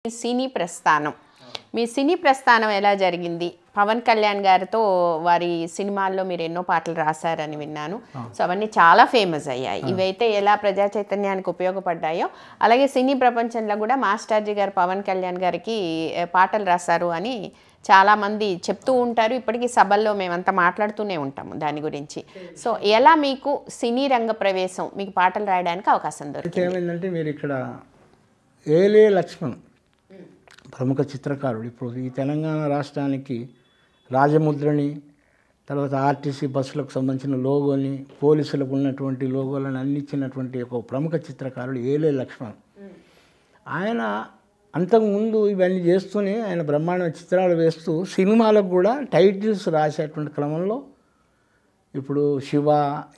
సినీ ప్రస్థానం మీ సినీ ప్రస్థానం ఎలా జరిగింది? పవన్ కళ్యాణ్ గారితో వారి సినిమాల్లో మీరు ఎన్నో పాటలు రాశారని విన్నాను. సో అవన్నీ చాలా ఫేమస్ అయ్యాయి. ఇవైతే ఎలా ప్రజా చైతన్యానికి ఉపయోగపడ్డాయో అలాగే సినీ ప్రపంచంలో కూడా మాస్టర్జీ గారు పవన్ కళ్యాణ్ గారికి పాటలు రాశారు అని చాలామంది చెప్తూ ఉంటారు. ఇప్పటికీ సభల్లో మేమంతా మాట్లాడుతూనే ఉంటాము దాని గురించి. సో ఎలా మీకు సినీ రంగ ప్రవేశం, మీకు పాటలు రాయడానికి అవకాశం దొరికింది? ఏమైందంటే మీరు ఇక్కడ ఏలే లక్ష్మణ్ ప్రముఖ చిత్రకారుడు. ఇప్పుడు ఈ తెలంగాణ రాష్ట్రానికి రాజముద్రని, తర్వాత ఆర్టీసీ బస్సులకు సంబంధించిన లోగోని, పోలీసులకు ఉన్నటువంటి లోగోలను అందించినటువంటి ఒక ప్రముఖ చిత్రకారుడు ఏలే లక్ష్మణ్. ఆయన అంతకుముందు ఇవన్నీ చేస్తూనే ఆయన బ్రహ్మాండమైన చిత్రాలు వేస్తూ సినిమాలకు కూడా టైటిల్స్ రాసేటువంటి క్రమంలో ఇప్పుడు శివ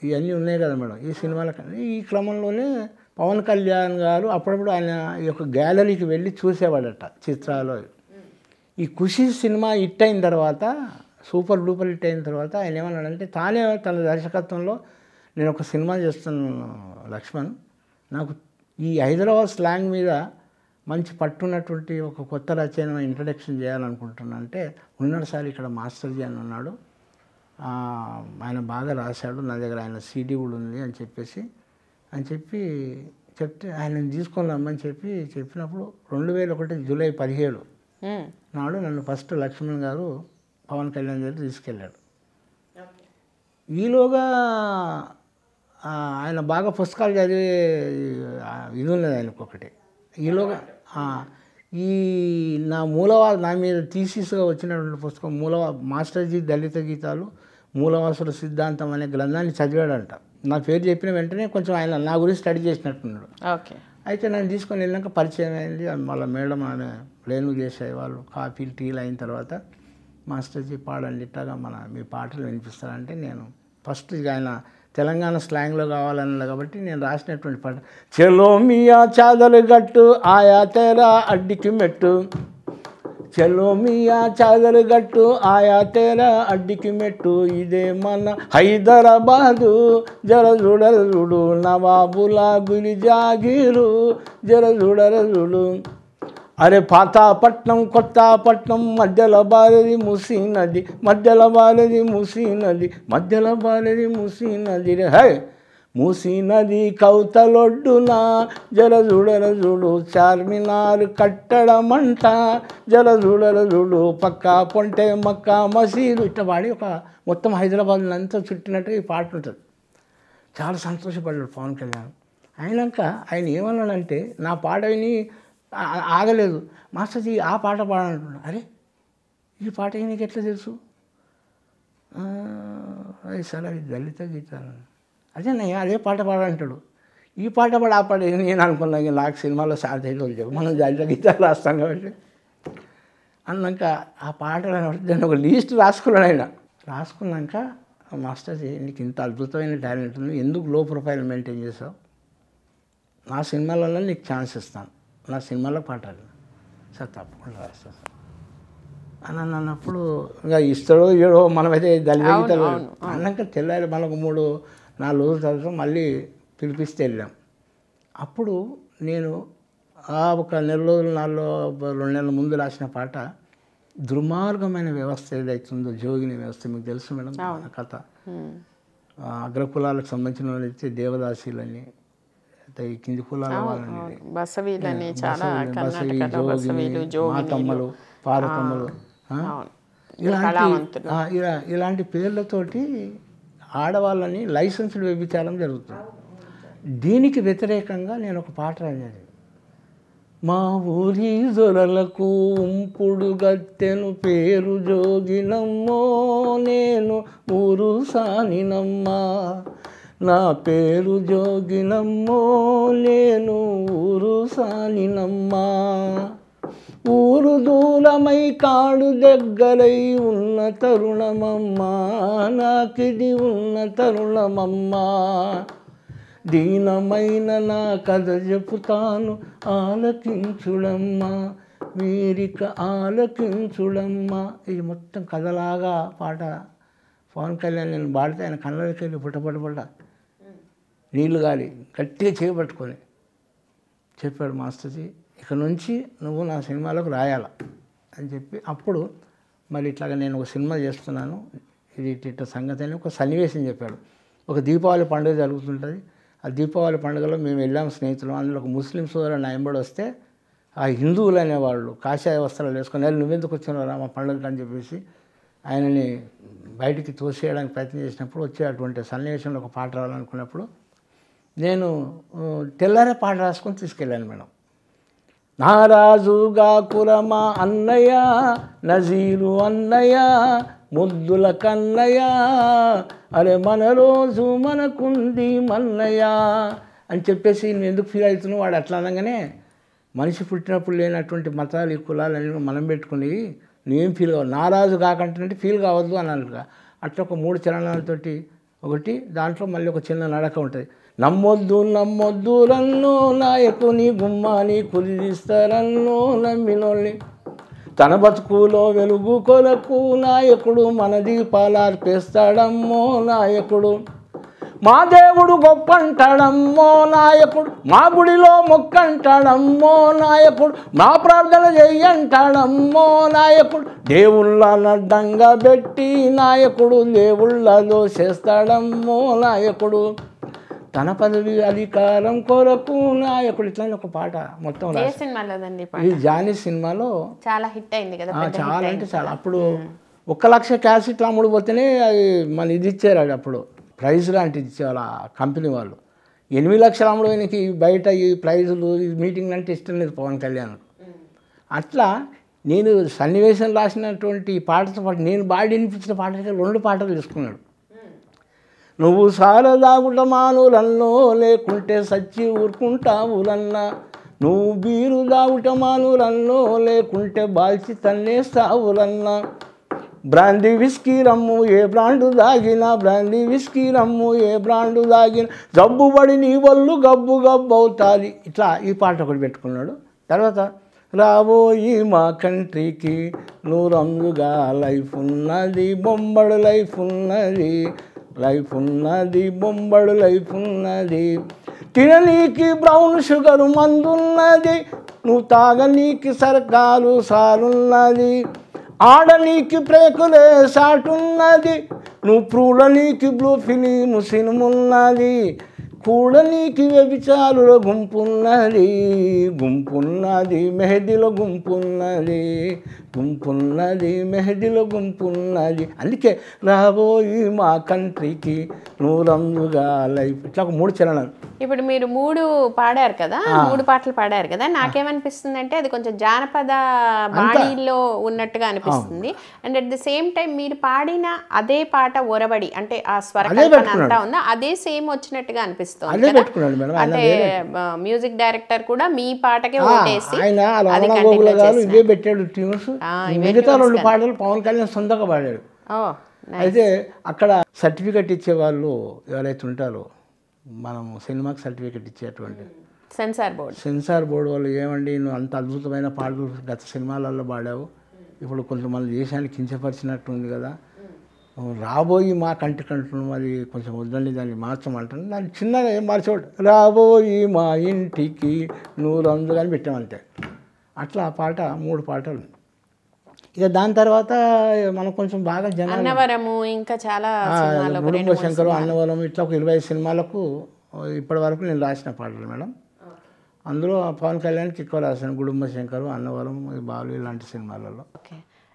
ఇవన్నీ ఉన్నాయి కదా మేడం, ఈ సినిమాలకు ఈ క్రమంలోనే పవన్ కళ్యాణ్ గారు అప్పుడప్పుడు ఆయన ఈ యొక్క గ్యాలరీకి వెళ్ళి చూసేవాడట చిత్రాలు. ఈ ఖుషి సినిమా హిట్ అయిన తర్వాత, సూపర్ డూపర్ హిట్ అయిన తర్వాత ఆయన ఏమన్నాడంటే తానే తన దర్శకత్వంలో నేను ఒక సినిమా చేస్తున్నాను లక్ష్మణ్, నాకు ఈ హైదరాబాద్ స్లాంగ్ మీద మంచి పట్టున్నటువంటి ఒక కొత్త రచన ఇంట్రడక్షన్ చేయాలనుకుంటున్నా అంటే ఉన్నాడు సార్ ఇక్కడ మాస్టర్జీ అని ఉన్నాడు, ఆయన బాగా రాశాడు, నా దగ్గర ఆయన సీడీ కూడా ఉంది అని చెప్పి చెప్తే ఆయన తీసుకొని రమ్మని చెప్పినప్పుడు 2001 జూలై 17 నాడు నన్ను ఫస్ట్ లక్ష్మణ్ గారు పవన్ కళ్యాణ్ గారు తీసుకెళ్ళాడు. ఈలోగా ఆయన బాగా పుస్తకాలు చదివే ఇది ఉన్నది ఆయనకు ఒకటి. ఈలోగా ఈ నా మీద థీసిస్గా వచ్చినటువంటి పుస్తకం మాస్టర్జీ దళిత గీతాలు మూలవాసుల సిద్ధాంతం అనే గ్రంథాన్ని చదివాడంట. నా పేరు చెప్పిన వెంటనే కొంచెం ఆయన నా గురించి స్టడీ చేసినట్టున్నాడు. ఓకే. అయితే నన్ను తీసుకొని వెళ్ళాక పరిచయం అయింది. మళ్ళీ మేడం ఆయన ప్లేను చేసేవాళ్ళు, కాఫీలు టీలు అయిన తర్వాత మాస్టర్జీ పాడండి ఇట్లాగా మీ పాటలు వినిపిస్తారంటే నేను ఫస్ట్ ఆయన తెలంగాణ స్లాంగ్లో కావాలన్నా కాబట్టి నేను రాసినటువంటి పాట చలో మియా చాదలు గట్టు ఆయా తేరా అడ్డికి మెట్టు, చలో మియా చాదలు గట్టు ఆయా తేరా అడ్డికి మెట్టు, ఇదే మన హైదరాబాదు జర చూడరు నవాబుల గురి జాగీరు జర చూడరు, అరే పాతాపట్నం కొత్తపట్నం మధ్యల బారది మూసీ నది, మధ్యల బారది మూసీ నది, మధ్యల బారది మూసీ నది రే హై మూసీ నది కౌతలొడ్డున జర చూడరు చార్మినార్ కట్టడమంట జర చూడరు పక్కా పొంటే మక్కా మసీదు ఇట్లా వాడి ఒక మొత్తం హైదరాబాద్లో అంతా చుట్టినట్టు ఈ పాట ఉంటుంది. చాలా సంతోషపడ్డాడు పవన్ కళ్యాణ్. అయినాక ఆయన ఏమన్నాడంటే నా పాట విని ఆగలేదు, మాస్టర్జీ ఆ పాట పాడంటున్నాడు. అరే ఈ పాట నీకు ఎట్లా తెలుసు? అది సరే అది దళిత గీతాలు, అదే నేను అదే పాట పాడంటాడు. ఈ పాట పాడు ఆ పాట నేను అనుకున్నాను నాకు సినిమాలో సాధ్యత చెప్పు మనం దళిత గీతాలు రాస్తాం కాబట్టి అన్నాక ఆ పాట దాన్ని ఒక లీస్ట్ రాసుకున్నాడు ఆయన. రాసుకున్నాక మాస్టర్జీ నీకు ఇంత అద్భుతమైన టాలెంట్ ఉంది, ఎందుకు లో ప్రొఫైల్ మెయింటైన్ చేసావు? నా సినిమాలలో నీకు ఛాన్స్ ఇస్తాను, నా సినిమాలో పాటాలు సార్ తప్పకుండా రాస్తాను అని అన్నప్పుడు ఇంకా ఇస్తాడో ఏడో మనమైతే దళిత గీతాలు అన్నాక తెల్లారి మనకు 3-4 రోజుల తర్వాత మళ్ళీ పిలిపిస్తే వెళ్ళాం. అప్పుడు నేను ఒక 4 రోజులు 2 నెలల ముందు రాసిన పాట దుర్మార్గమైన వ్యవస్థ ఏదైతుందో జోగిని వ్యవస్థ, మీకు తెలుసు మేడం కథ. అగ్రకులాలకు సంబంధించిన వాళ్ళైతే దేవదాసీలని, ఈ కింది కులాల వాళ్ళని బసవి, జోగి, మాతమ్మలు, పార్వతమ్మలు ఇలాంటి పేర్లతోటి ఆడవాళ్ళని లైసెన్సులు వ్యభిచారం జరుగుతుంది. దీనికి వ్యతిరేకంగా నేను ఒక పాట రాసేది. మా ఊరి జొరలకు ఉంపుడు గత్తెను పేరు జోగినమ్మో, నేను ఊరు సానినమ్మా, నా పేరు జోగినమ్మో నేను ఊరు సానినమ్మా, ఊరు దూరమై కాడు దగ్గరై ఉన్న తరుణమమ్మా, నాకిది ఉన్న తరుణమమ్మా, దీనమైన నా కథ చెప్పుతాను ఆలకించుడమ్మా, మీరిక ఆలకించుడమ్మా. ఇది మొత్తం కథలాగా పాట పవన్ కళ్యాణ్ నేను పాడితే ఆయన కళ్ళకి వెళ్ళి పుట్టపడపడ్డ నీళ్లు గాలి గట్టిగా చేయబట్టుకొని చెప్పాడు మాస్టర్జీ ఇక నుంచి నువ్వు నా సినిమాలకు రాయాల అని చెప్పి అప్పుడు మరి ఇట్లాగా నేను ఒక సినిమా చేస్తున్నాను, ఇది ఇట్ట సంగతి అని ఒక సన్నివేశం చెప్పాడు. ఒక దీపావళి పండుగ జరుగుతుంటుంది. ఆ దీపావళి పండుగలో మేము వెళ్ళాం స్నేహితులు, అందులో ఒక ముస్లిం సోదరుడు నా వెంబడి వస్తే ఆ హిందువులు అనేవాళ్ళు కాషాయ వస్త్రాలు వేసుకొని నువ్వెందుకు వచ్చినారా మా పండుగకి అని చెప్పేసి ఆయనని బయటికి తోసేయడానికి ప్రయత్నం చేసినప్పుడు వచ్చే అటువంటి సన్నివేశంలో ఒక పాట రావాలనుకున్నప్పుడు నేను తెల్లారే పాట రాసుకొని తీసుకెళ్ళాను మేడం. నారాజుగా కురమా అన్నయ్య, నజీరు అన్నయ్య, ముద్దుల కన్నయ్య, అరే మన రోజు మనకుంది మన్నయ్య అని చెప్పేసి నువ్వు ఎందుకు ఫీల్ అవుతున్నావు, వాడు అట్లా అనగానే మనిషి పుట్టినప్పుడు లేనటువంటి మతాలు కులాలు మనం పెట్టుకుని నువ్వేం ఫీల్ కావాలి, నారాజు కాకంటే ఫీల్ కావద్దు అన్నట్టుగా అట్లా ఒక 3 చరణాలతోటి ఒకటి దాంట్లో మళ్ళీ ఒక చిన్న నడక ఉంటుంది. నమ్మొద్దు నమ్మొద్దు రన్నో నాయకుని గుమ్మాని కుదిరిస్తారన్నో నమ్మినోళ్ళని, తన బతుకులో వెలుగు కొరకు నాయకుడు మన దీపాలార్పేస్తాడమ్మో నాయకుడు, మా దేవుడు గొప్పంటాడమ్మో నాయకుడు, మా గుడిలో మొక్కంటాడమ్మో నాయకుడు, మా ప్రార్థన చెయ్యంటాడమ్మో నాయకుడు, దేవుళ్ళ నడ్డంగా పెట్టి నాయకుడు దేవుళ్ళలో చేస్తాడమ్మో నాయకుడు, తన పదవి అధికారం కొరకు నాయకుడు. ఇట్లా ఒక పాట మొత్తం ఈ జానీ సినిమాలో చాలా హిట్ అయింది కదా, చాలా అంటే చాలా. అప్పుడు 1,00,000 క్యాసెట్లు అమ్ముడుపోతేనే అది మన ఇది ఇచ్చారు, అది అప్పుడు ప్రైజ్ లాంటిది ఇచ్చేవాళ్ళు ఆ కంపెనీ వాళ్ళు. 8 లక్షల అమ్ముడు బయట ఈ ప్రైజులు ఈ మీటింగ్లు అంటే ఇష్టం లేదు పవన్ కళ్యాణ్. అట్లా నేను సన్నివేశం రాసినటువంటి పాటతో పాటు నేను బాగా వినిపించిన పాటకి 2 పాటలు తీసుకున్నాడు. నువ్వు సారదాగుట మానులన్నో లేకుంటే సచ్చి ఊరుకుంటావులన్నా, నువ్వు బీరు దాగుట మానులన్నో లేకుంటే బాల్చి తన్నేస్తావులన్నా, బ్రాందీ విస్కీ రమ్ము ఏ బ్రాండు దాగినా, బ్రాందీ విస్కీ రమ్ము ఏ బ్రాండు దాగిన, జబ్బుబడి నీ వల్లు గబ్బు గబ్బు అవుతుంది. ఇట్లా ఈ పాట ఒకటి పెట్టుకున్నాడు. తర్వాత రాబోయి మా కంట్రీకి నూరంగుగా లైఫ్ ఉన్నది, బొంబడు లైఫ్ ఉన్నది, లైఫ్ ఉన్నది బొంబడు లైఫ్ ఉన్నది, తిననీకి బ్రౌన్ షుగరు మందున్నది, నువ్వు తాగనీకి సర్కారు సారున్నది, ఆడనీకి ప్రేకులే సాటున్నది, నువ్వు ప్రూడనీకి బ్లూ ఫిలిము సినిమున్నది, కూడనీకి వ్యభిచారుల గుంపున్నది, గుంపున్నది మెహదీలో గుంపున్నది, గుంపున్నది మెహదీలో గుంపున్నది. అందుకే రాబోయి మా కంట్రీకి నూరంగుగా లైఫ్. ఇట్లా ఒక 3 చరణాలు. ఇప్పుడు మీరు 3 పాడారు కదా, 3 పాటలు పాడారు కదా, నాకేమనిపిస్తుంది అంటే అది కొంచెం జానపద బాణీల్లో ఉన్నట్టుగా అనిపిస్తుంది. And at the same time మీరు పాడిన అదే పాట ఒరబడి అంటే ఆ స్వరకల్పన అంతా ఉందా అదే సేమ్ వచ్చినట్టుగా అనిపిస్తుంది. అంటే మ్యూజిక్ డైరెక్టర్ కూడా మీ పాటకే ఓటేసి ఇవే పెట్టాడు ట్యూన్స్. మిగతా 2 పాటలు పవన్ కళ్యాణ్ సొంతంగా పాడాడు. అయితే అక్కడ సర్టిఫికెట్ ఇచ్చేవాళ్ళు ఎవరైతే ఉంటారో, మనం సినిమాకి సర్టిఫికెట్ ఇచ్చేటువంటి సెన్సార్ బోర్డు వాళ్ళు, ఏమండి నువ్వు అంత అద్భుతమైన పాటలు గత సినిమాలలో పాడావు, ఇప్పుడు కొంచెం మన దేశాన్ని కించపరిచినట్టు ఉంది కదా, రాబోయి మా కంటున్నాం, అది కొంచెం వద్దండి దాన్ని మార్చమంటాను. దాన్ని చిన్నగా ఏం మార్చోడు, రాబోయి మా ఇంటికి నూరంగు అని పెట్టామంతే. అట్లా ఆ పాట 3 పాటలు. ఇక దాని తర్వాత మనం కొంచెం బాగా అన్నవరము ఇంకా చాలా గుడుంబ శంకరు, అన్నవరం ఇట్లా ఒక 25 సినిమాలకు ఇప్పటి వరకు నేను రాసిన పాటలు మేడం. అందులో పవన్ కళ్యాణ్కి ఎక్కువ రాశాను, గుడుంబ శంకరు, అన్నవరం, బాలు ఇలాంటి సినిమాలలో.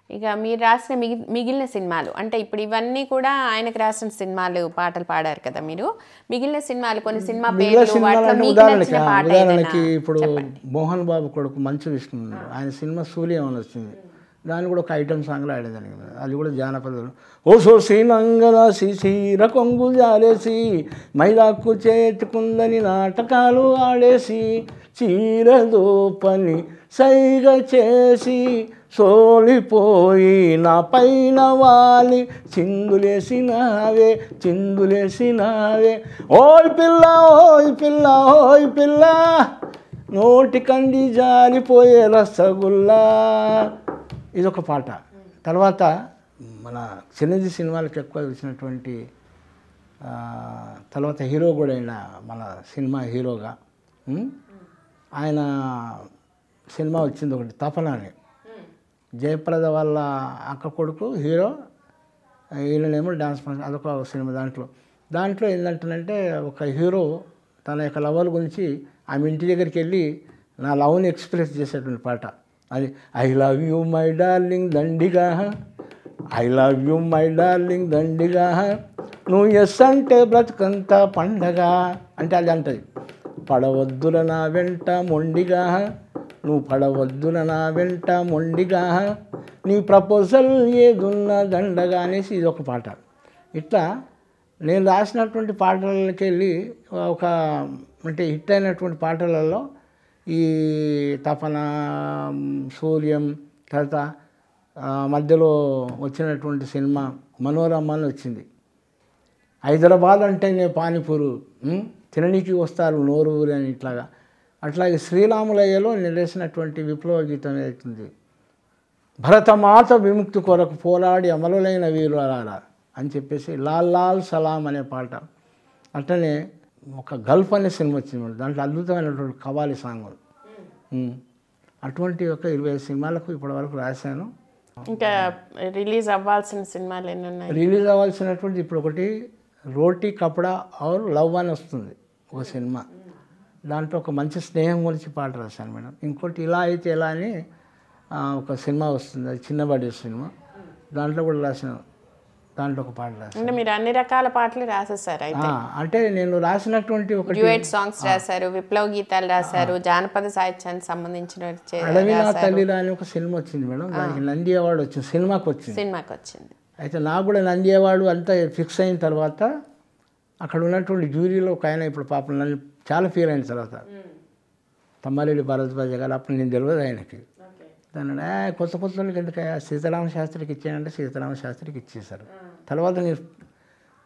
ఇక మీరు రాసిన మిగిలిన సినిమాలు అంటే ఇప్పుడు ఇవన్నీ కూడా ఆయనకు రాసిన సినిమాలు పాటలు పాడారు కదా మీరు, మిగిలిన సినిమాలు కొన్ని సినిమా పేర్లు ఉదాహరణకి ఇప్పుడు మోహన్ బాబు కొడుకు మంచు విష్ణు, ఆయన సినిమా సూర్యం అని వచ్చింది, దాన్ని కూడా ఒక ఐటమ్ సాంగ్లో ఆడేదాన్ని. అది కూడా జానపదం. ఓ సోసీనంగన సీర కొంగు జారేసి మైదాకు చేతుకుందని నాటకాలు ఆడేసి, చీరదో పని సైగ చేసి సోలిపోయి నా పైన వాలి చిందులేసినావే చిందులేసినావే, ఓయ్ పిల్ల ఓయ్ పిల్ల ఓయ్ పిల్ల, నోటి కంది జారిపోయే రసగుల్లా, ఇదొక పాట. తర్వాత మన చిన్నది సినిమాలకు ఎక్కువ వచ్చినటువంటి తర్వాత హీరో కూడా అయిన మన సినిమా హీరోగా ఆయన సినిమా వచ్చింది ఒకటి, తపన అని. జయప్రద వాళ్ళ అక్క కొడుకు హీరో, ఈయననేమో డ్యాన్స్ మాస్టర్. అదొక సినిమా. దాంట్లో ఏంటంటేనంటే ఒక హీరో తన యొక్క లవర్ గురించి ఆమె ఇంటి దగ్గరికి వెళ్ళి నా లవ్ని ఎక్స్ప్రెస్ చేసేటువంటి పాట అది. I love you my darling దండిగా, I love you my darling దండిగా, నువ్వు ఎస్ అంటే బ్రతుకంతా పండగ అంటే అది అంటది. పడవద్దుల నా వెంట మొండిగా, నువ్వు పడవద్దుల నా వెంట మొండిగా, నీ ప్రపోజల్ ఏదున్న దండగా అనేసి ఇది ఒక పాట. ఇట్లా నేను రాసినటువంటి పాటలకి వెళ్ళి ఒక అంటే హిట్ అయినటువంటి పాటలలో ఈ తపన, సూర్యం, తర్వాత మధ్యలో వచ్చినటువంటి సినిమా మనోరమ అని వచ్చింది. హైదరాబాద్ అంటేనే పానీపూరు, తిననీకి వస్తారు నోరు ఊరి అని ఇట్లాగా. అట్లాగే శ్రీరాములయ్యలో నిలేసినటువంటి విప్లవ గీతం అవుతుంది. భరతమాత విముక్తి కొరకు పోరాడి అమలులైన వీరులారా అని చెప్పేసి లాల్ లాల్ సలాం అనే పాట. అట్లనే ఒక గల్ఫ్ అనే సినిమా వచ్చింది, దాంట్లో అద్భుతమైనటువంటి కవాలి సాంగ్. అటువంటి ఒక 20 సినిమాలకు ఇప్పటివరకు రాశాను. ఇంకా రిలీజ్ అవ్వాల్సిన సినిమాలు ఎన్ని ఉన్నాయి? రిలీజ్ అవ్వాల్సినటువంటి ఇప్పుడు ఒకటి రోటీ కపడా ఆర్ లవ్ అని వస్తుంది ఒక సినిమా. దాంట్లో ఒక మంచి స్నేహం గురించి పాట రాశాను మేడం. ఇంకోటి ఇలా అయితే ఎలా అని ఒక సినిమా వస్తుంది, అది చిన్నబడి సినిమా. దాంట్లో కూడా రాశాను, దాంట్లో ఒక పాట రాశాను. అంటే మీరు అన్ని రకాల పాటలు రాసేసారు అయితే? అంటే నేను రాసినటువంటి ఒక డ్యూయట్ సాంగ్స్ రాశారు, విప్లవ గీతాలు రాశారు, జానపద సాహిత్యానికి సంబంధించిన అడవినా తల్లిరా అని ఒక సినిమా వచ్చింది మేడం. దానికి నంది అవార్డు వచ్చింది, సినిమాకి వచ్చింది. అయితే నాకు కూడా నంది అవార్డు అంతా ఫిక్స్ అయిన తర్వాత అక్కడ ఉన్నటువంటి జ్యూరీలో ఒక ఆయన ఇప్పుడు పాపం నన్ను చాలా ఫీల్ అయిన తర్వాత తమ్మారెడ్డి భారద్వాజ గారు, అప్పుడు నేను తెలియదు ఆయనకి. దాన్ని కొత్త వాళ్ళకి ఎందుకు సీతారామ శాస్త్రికి ఇచ్చానంటే సీతారామ శాస్త్రికి ఇచ్చేశారు. తర్వాత నేను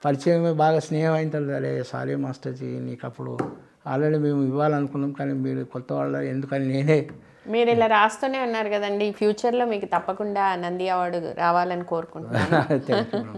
పరిచయమే బాగా స్నేహం అయిన తర్వాత అరే సారీ మాస్టర్జీ నీకు అప్పుడు ఆల్రెడీ మేము ఇవ్వాలనుకున్నాం కానీ మీరు కొత్త వాళ్ళు ఎందుకని మీరు ఇలా రాస్తూనే ఉన్నారు కదండి, ఫ్యూచర్లో మీకు తప్పకుండా నంది అవార్డు రావాలని కోరుకుంటున్నాను.